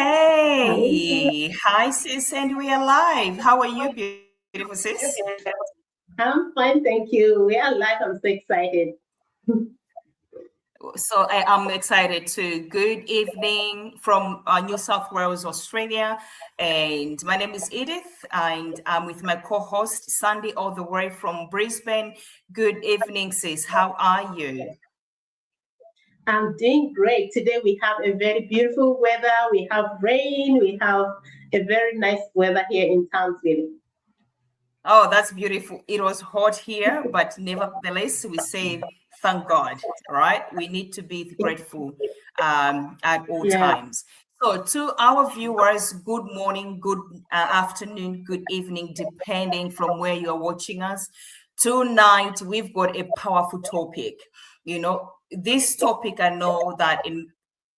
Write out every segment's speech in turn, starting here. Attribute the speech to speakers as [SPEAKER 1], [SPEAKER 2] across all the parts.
[SPEAKER 1] Hey, hi sis, and we are live. How are you, beautiful sis?
[SPEAKER 2] I'm fine, thank you. We are live. I'm so excited.
[SPEAKER 1] So I'm excited too. Good evening from New South Wales, Australia. And my name is Edith, and I'm with my co-host Sandy, all the way from Brisbane. Good evening, sis. How are you?
[SPEAKER 2] I'm doing great. Today we have a very beautiful weather. We have rain. We have a very nice weather here in Townsville.
[SPEAKER 1] Oh, that's beautiful. It was hot here, but nevertheless, we say thank God, right? We need to be grateful at all
[SPEAKER 2] Yeah.
[SPEAKER 1] times. So, to our viewers, good morning, good afternoon, good evening, depending from where you are watching us. Tonight, we've got a powerful topic. This topic, I know that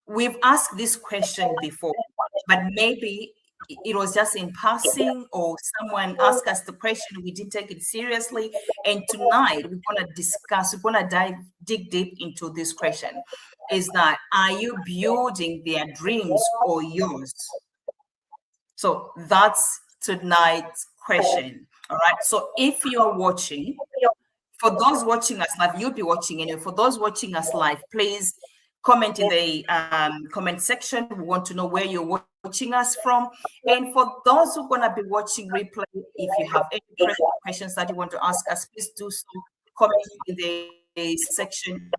[SPEAKER 1] we've asked this question before, but maybe it was just in passing or someone asked us the question, we didn't take it seriously. And tonight we're going to discuss, we're going to dig deep into this question. Is that, are you building their dreams or yours? So that's tonight's question. All right. So if you're watching, for those watching us live, you'll be watching anyway. For those watching us live, please comment in the comment section. We want to know where you're watching us from. And for those who are going to be watching replay, if you have any questions that you want to ask us, please do so. Comment in the section.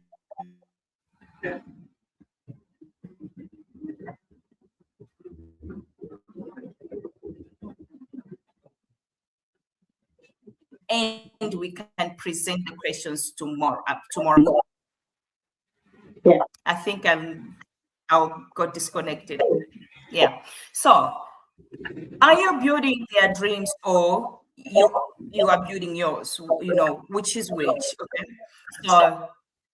[SPEAKER 1] And we can present the questions tomorrow.
[SPEAKER 2] Yeah.
[SPEAKER 1] I think I got disconnected. Yeah. So, are you building their dreams or you are building yours? Which is which? Okay. So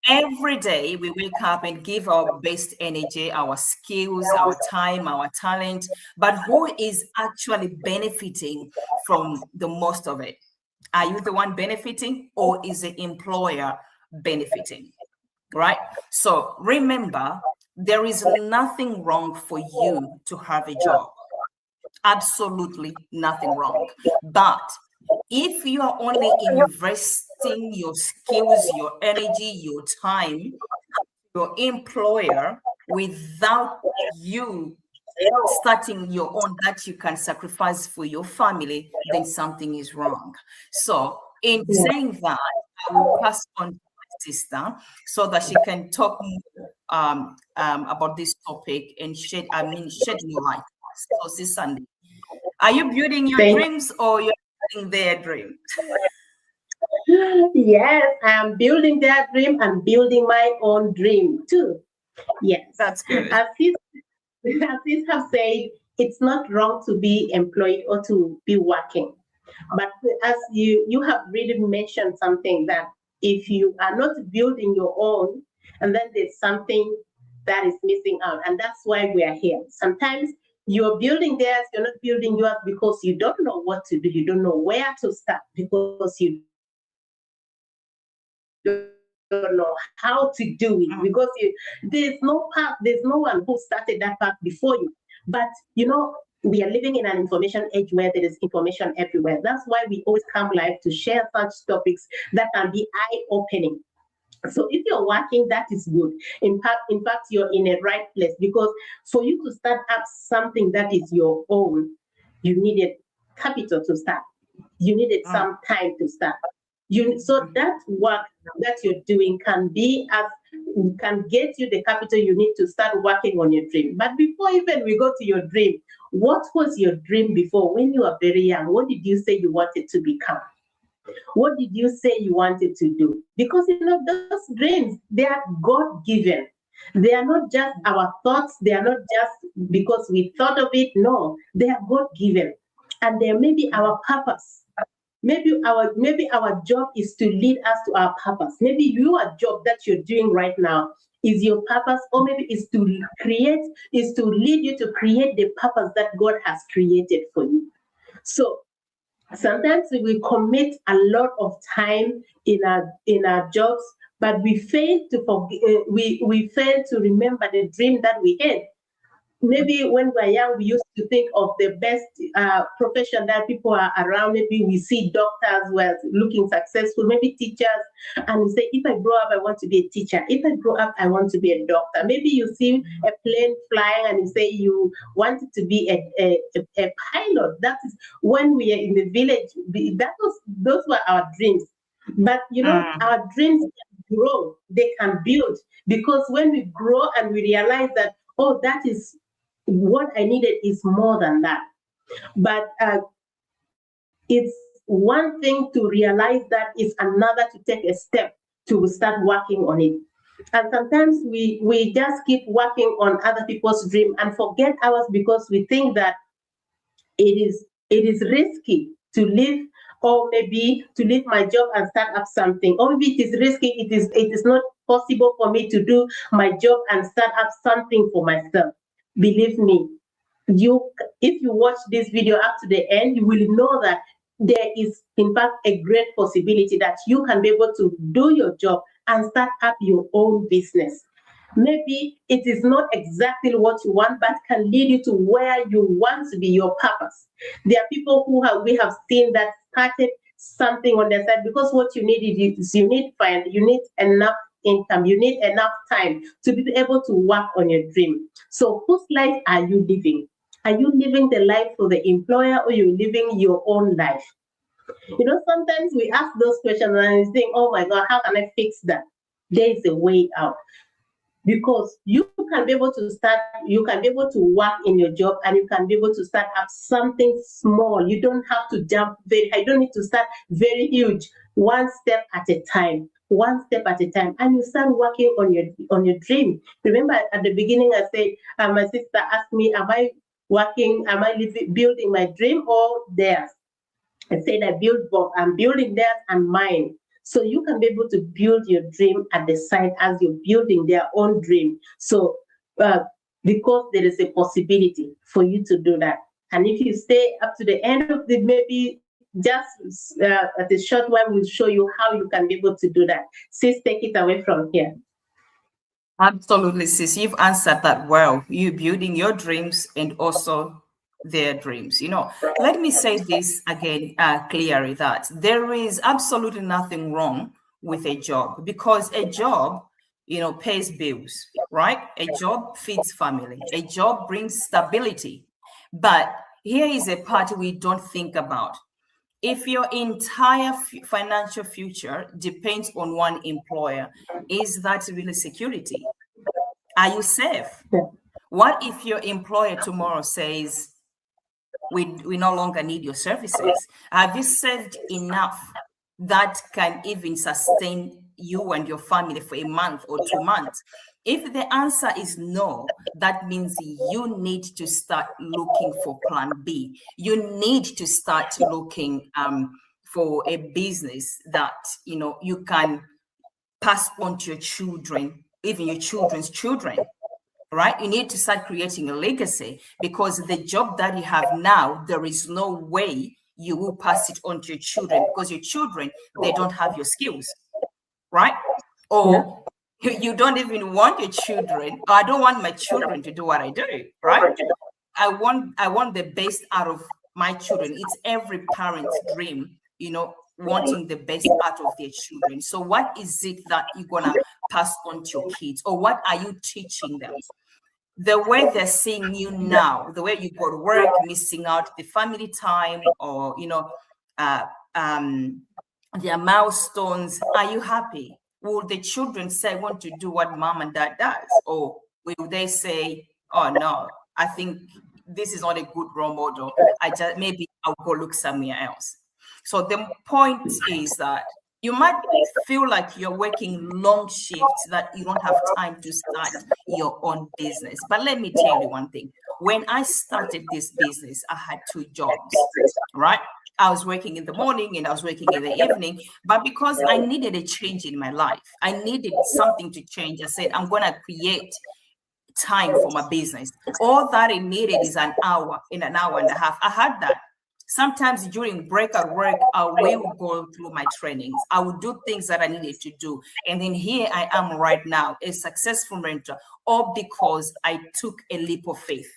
[SPEAKER 1] every day we wake up and give our best energy, our skills, our time, our talent. But who is actually benefiting from the most of it? Are you the one benefiting or is the employer benefiting? Right? So remember, there is nothing wrong for you to have a job. Absolutely nothing wrong. But if you are only investing your skills, your energy, your time, your employer without you starting your own that you can sacrifice for your family, then something is wrong. So in saying that, I will pass on to my sister so that she can talk more about this topic and shed your light. So, Sis Sandy, are you building your dreams or you're building their dreams?
[SPEAKER 2] Yes, I'm building their dream and building my own dream too. Yes.
[SPEAKER 1] That's good.
[SPEAKER 2] As sis have said, it's not wrong to be employed or to be working. But as you have really mentioned something that if you are not building your own, and then there's something that is missing out, and that's why we are here. Sometimes you're building theirs, you're not building yours because you don't know what to do, you don't know where to start, because you don't know how to do it, because there's no path, there's no one who started that path before you. But we are living in an information age where there is information everywhere. That's why we always come live to share such topics that can be eye-opening. So if you're working, that is good. In fact, you're in a right place, because for you to start up something that is your own, you needed capital to start. You needed some time to start. So that work that you're doing can get you the capital you need to start working on your dream. But before even we go to your dream, what was your dream before when you were very young? What did you say you wanted to become? What did you say you wanted to do? Because those dreams, they are God-given. They are not just our thoughts. They are not just because we thought of it. No, they are God-given. And they may be our purpose. Maybe our job is to lead us to our purpose. Maybe your job that you're doing right now is your purpose, or maybe is to lead you to create the purpose that God has created for you. So sometimes we commit a lot of time in our jobs, but we fail to remember the dream that we had. maybe when we're young, we used to think of the best profession that people are around. Maybe we see doctors who are looking successful, maybe teachers, and we say, if I grow up, I want to be a teacher. If I grow up, I want to be a doctor. Maybe you see a plane flying and you say you wanted to be a pilot. That is when we are in the village. Those were our dreams. But our dreams can grow, they can build, because when we grow and we realize that, oh, that is what I needed is more than that. But it's one thing to realize that, is another to take a step to start working on it. And sometimes we just keep working on other people's dream and forget ours, because we think that it is risky to leave, or maybe to leave my job and start up something. Or maybe it is risky, it is not possible for me to do my job and start up something for myself. Believe me, if you watch this video up to the end, you will know that there is, in fact, a great possibility that you can be able to do your job and start up your own business. Maybe it is not exactly what you want, but can lead you to where you want to be, your purpose. There are people we have seen that started something on their side, because what you need is you need enough income, you need enough time to be able to work on your dream. So whose life are you living? Are you living the life for the employer, or you're living your own life? Sometimes we ask those questions and we think, oh my God, how can I fix that? There is a way out. Because you can be able to work in your job, and you can be able to start up something small. You don't have to jump very high. You don't need to start very huge. One step at a time. And you start working on your dream. Remember at the beginning I said, my sister asked me, am I building my dream or theirs? I said I build both. I'm building theirs and mine. So you can be able to build your dream at the side as you're building their own dream. So because there is a possibility for you to do that. And if you stay up to the end of the, maybe just at a short while, we'll show you how you can be able to do that. Sis, take it away from here.
[SPEAKER 1] Absolutely, sis. You've answered that well. You building your dreams and also their dreams. Let me say this again clearly, that there is absolutely nothing wrong with a job, because a job, pays bills, right? A job feeds family. A job brings stability. But here is a part we don't think about. If your entire financial future depends on one employer, is that really security? Are you safe? What if your employer tomorrow says, we no longer need your services? Have you saved enough that can even sustain you and your family for a month or 2 months? If the answer is no, that means you need to start looking for plan B. You need to start looking for a business that you can pass on to your children, even your children's children. Right? You need to start creating a legacy, because the job that you have now, there is no way you will pass it on to your children, because your children, they don't have your skills, right? Or you don't even want your children. I don't want my children to do what I do, right? I want the best out of my children. It's every parent's dream, wanting the best out of their children. So what is it that you're gonna pass on to your kids, or what are you teaching them? The way they're seeing you now, the way you go to work, missing out the family time, or their milestones, are you happy? Will the children say, I want to do what mom and dad does? Or will they say, oh no, I think this is not a good role model, maybe I'll go look somewhere else? So the point is that you might feel like you're working long shifts, that you don't have time to start your own business. But let me tell you one thing. When I started this business, I had 2 jobs, right? I was working in the morning and I was working in the evening. But because I needed a change in my life, I needed something to change. I said, I'm going to create time for my business. All that it needed is an hour and a half. I had that. Sometimes during break at work, I will go through my trainings. I will do things that I needed to do. And then here I am right now, a successful mentor, all because I took a leap of faith.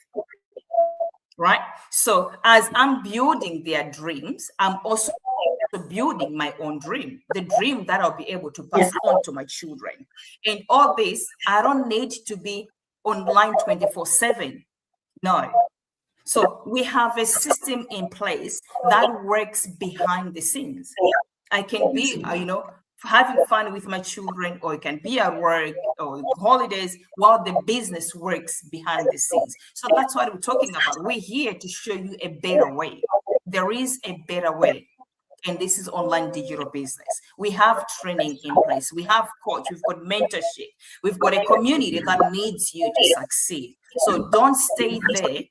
[SPEAKER 1] Right? So as I'm building their dreams, I'm also building my own dream, the dream that I'll be able to pass on to my children. And all this, I don't need to be online 24/7. No. So we have a system in place that works behind the scenes. I can be, having fun with my children, or it can be at work or holidays while the business works behind the scenes. So that's what we're talking about. We're here to show you a better way. There is a better way. And this is online digital business. We have training in place. We have coach. We've got mentorship. We've got a community that needs you to succeed. So don't stay there,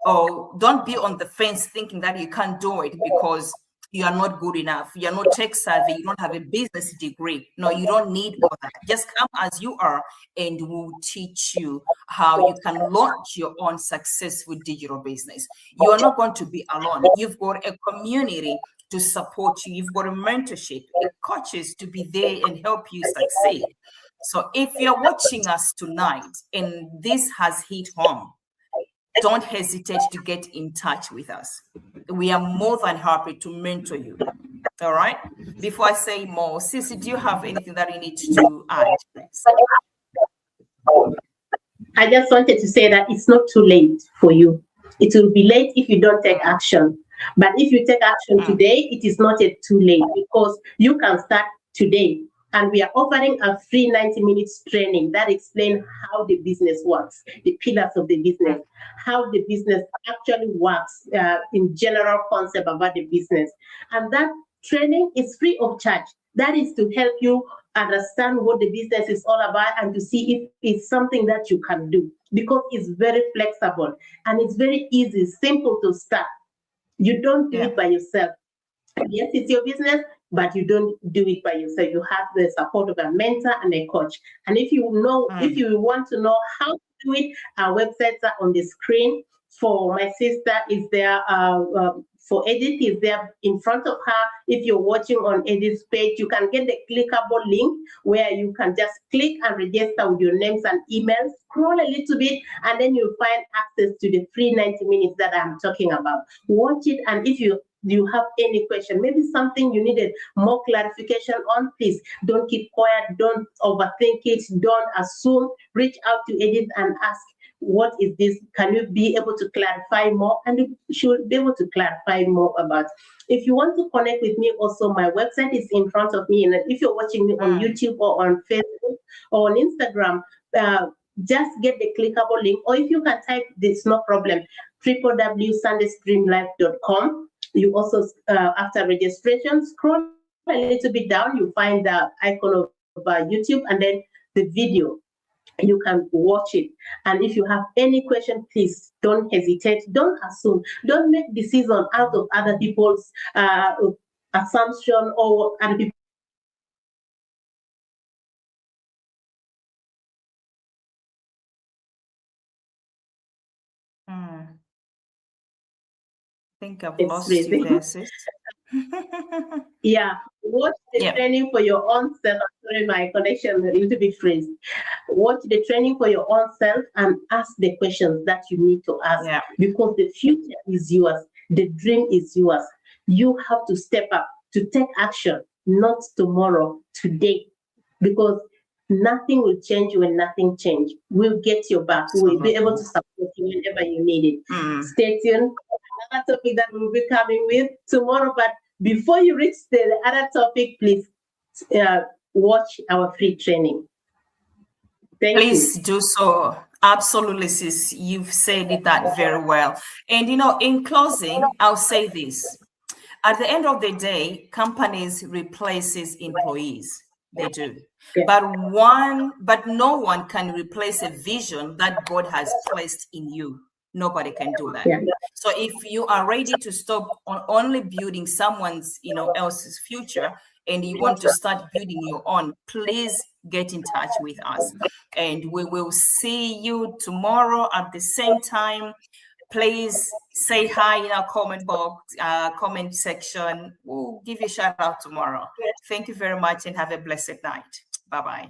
[SPEAKER 1] or don't be on the fence thinking that you can't do it because you are not good enough. You're not tech savvy. You don't have a business degree. No, you don't need all that. Just come as you are, and we'll teach you how you can launch your own successful digital business. You are not going to be alone. You've got a community to support you. You've got a mentorship, coaches to be there and help you succeed. So if you're watching us tonight and this has hit home, don't hesitate to get in touch with us. We are more than happy to mentor you. All right. Before I say more, Sissy, do you have anything that you need to add?
[SPEAKER 2] I just wanted to say that it's not too late for you. It will be late if you don't take action. But if you take action today, it is not yet too late, because you can start today. And we are offering a free 90 minutes training that explains how the business works, the pillars of the business, how the business actually works, in general concept about the business. And that training is free of charge. That is to help you understand what the business is all about and to see if it's something that you can do, because it's very flexible and it's very easy, simple to start. You don't do it by yourself. Yes, it's your business, but you don't do it by yourself. You have the support of a mentor and a coach. And if you want to know how to do it, our websites are on the screen. For my sister, is there. For Edith, is there in front of her. If you're watching on Edith's page, you can get the clickable link where you can just click and register with your names and emails. Scroll a little bit, and then you'll find access to the free 90 minutes that I'm talking about. Watch it, and if you have any question, maybe something you needed more clarification on, please don't keep quiet, don't overthink it, don't assume. Reach out to Edith and ask, what is this? Can you be able to clarify more? And she will be able to clarify more about. If you want to connect with me, also my website is in front of me. And if you're watching me on YouTube or on Facebook or on Instagram, just get the clickable link. Or if you can type this, no problem, www.sundaystreamlife.com. You also, after registration, scroll a little bit down, you find the icon of YouTube and then the video. You can watch it. And if you have any question, please don't hesitate. Don't assume. Don't make decisions out of other people's assumption or other people.
[SPEAKER 1] I think I've lost you there, sis.
[SPEAKER 2] Yeah, watch the training for your own self. Sorry, my connection a little bit freeze. Watch the training for your own self and ask the questions that you need to ask, because the future is yours. The dream is yours. You have to step up to take action, not tomorrow, today, because nothing will change when nothing changes. We'll get your back. We'll be able to support you whenever you need it. Stay tuned. Another topic that we'll be coming with tomorrow, but before you reach the other topic, please watch our free training.
[SPEAKER 1] Please do so. Absolutely, sis. You've said it that very well. And, in closing, I'll say this. At the end of the day, companies replaces employees. They do. But no one can replace a vision that God has placed in you. Nobody can do that. So if you are ready to stop on only building someone's, else's future, and you want to start building your own, please get in touch with us. And we will see you tomorrow at the same time. Please say hi in our comment box, comment section. We'll give you a shout out tomorrow. Thank you very much and have a blessed night. Bye-bye.